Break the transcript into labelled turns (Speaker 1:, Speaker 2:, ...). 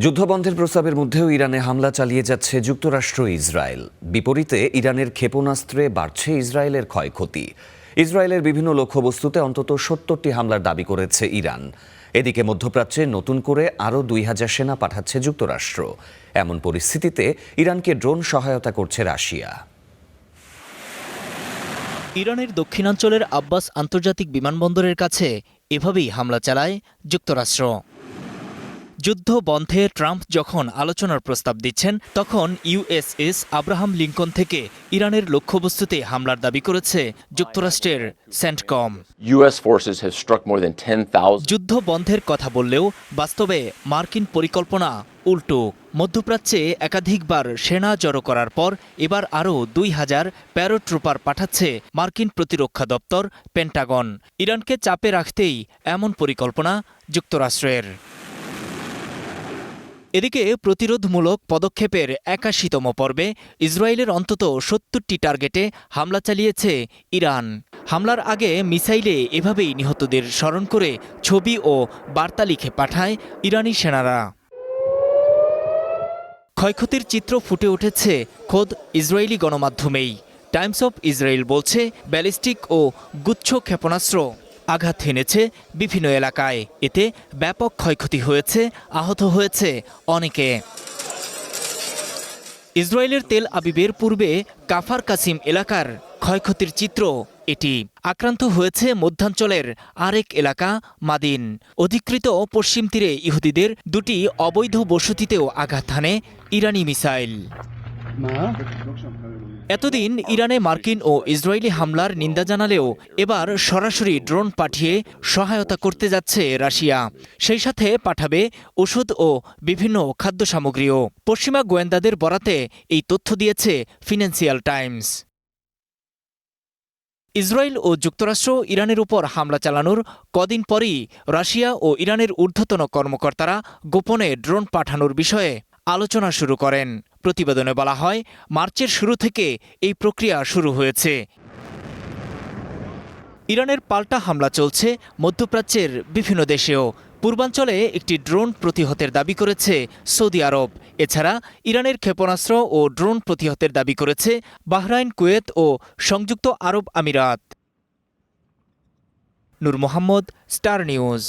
Speaker 1: যুদ্ধবন্ধের প্রস্তাবের মধ্যেও ইরানে হামলা চালিয়ে যাচ্ছে যুক্তরাষ্ট্র ইসরায়েল। বিপরীতে ইরানের ক্ষেপণাস্ত্রে বাড়ছে ইসরায়েলের ক্ষয়ক্ষতি। ইসরায়েলের বিভিন্ন লক্ষ্যবস্তুতে অন্তত ৭০টি হামলার দাবি করেছে ইরান। এদিকে মধ্যপ্রাচ্যে নতুন করে আরও ২,০০০ সেনা পাঠাচ্ছে যুক্তরাষ্ট্র। এমন পরিস্থিতিতে ইরানকে ড্রোন সহায়তা করছে রাশিয়া।
Speaker 2: ইরানের দক্ষিণাঞ্চলের আব্বাস আন্তর্জাতিক বিমানবন্দরের কাছে এভাবেই হামলা চালায় যুক্তরাষ্ট্র। যুদ্ধ বন্ধে ট্রাম্প যখন আলোচনার প্রস্তাব দিচ্ছেন, তখন ইউএসএস আব্রাহাম লিঙ্কন থেকে ইরানের লক্ষ্যবস্তুতে হামলার দাবি করেছে যুক্তরাষ্ট্রের সেন্টকম। যুদ্ধ বন্ধের কথা বললেও বাস্তবে মার্কিন পরিকল্পনা উল্টো। মধ্যপ্রাচ্যে একাধিকবার সেনা জড়ো করার পর এবার আরও ২,০০০ প্যারাট্রুপার পাঠাচ্ছে মার্কিন প্রতিরক্ষা দপ্তর পেন্টাগন। ইরানকে চাপে রাখতেই এমন পরিকল্পনা যুক্তরাষ্ট্রের। এদিকে প্রতিরোধমূলক পদক্ষেপের ৮১তম পর্বে ইসরায়েলের অন্তত ৭০টি টার্গেটে হামলা চালিয়েছে ইরান। হামলার আগে মিসাইলে এভাবেই নিহতদের স্মরণ করে ছবি ও বার্তা লিখে পাঠায় ইরানি সেনারা। ক্ষয়ক্ষতির চিত্র ফুটে উঠেছে খোদ ইসরায়েলি গণমাধ্যমেই। টাইমস অফ ইসরায়েল বলছে, ব্যালিস্টিক ও গুচ্ছ ক্ষেপণাস্ত্র আঘাত হেনেছে বিভিন্ন এলাকায়। এতে ব্যাপক ক্ষয়ক্ষতি হয়েছে, আহত হয়েছে অনেকে। ইসরায়েলের তেল আবিবের পূর্বে কাফার কাসিম এলাকার ক্ষয়ক্ষতির চিত্র এটি। আক্রান্ত হয়েছে মধ্যাঞ্চলের আরেক এলাকা মাদিন। অধিকৃত পশ্চিম তীরে ইহুদিদের দুটি অবৈধ বসতিতেও আঘাত হানে ইরানি মিসাইল। এতদিন ইরানে মার্কিন ও ইসরায়েলি হামলার নিন্দা জানালেও এবার সরাসরি ড্রোন পাঠিয়ে সহায়তা করতে যাচ্ছে রাশিয়া। সেই সাথে পাঠাবে ওষুধ ও বিভিন্ন খাদ্য সামগ্রীও। পশ্চিমা গোয়েন্দাদের বরাতে এই তথ্য দিয়েছে ফিনান্সিয়াল টাইমস। ইসরায়েল ও যুক্তরাষ্ট্র ইরানের উপর হামলা চালানোর কদিন পরই রাশিয়া ও ইরানের ঊর্ধ্বতন কর্মকর্তারা গোপনে ড্রোন পাঠানোর বিষয়ে আলোচনা শুরু করেন। প্রতিবেদনে বলা হয়, মার্চের শুরু থেকে এই প্রক্রিয়া শুরু হয়েছে। ইরানের পাল্টা হামলা চলছে মধ্যপ্রাচ্যের বিভিন্ন দেশেও। পূর্বাঞ্চলে একটি ড্রোন প্রতিহতের দাবি করেছে সৌদি আরব। এছাড়া ইরানের ক্ষেপণাস্ত্র ও ড্রোন প্রতিহতের দাবি করেছে বাহরাইন, কুয়েত ও সংযুক্ত আরব আমিরাত। নূর মোহাম্মদ, স্টার নিউজ।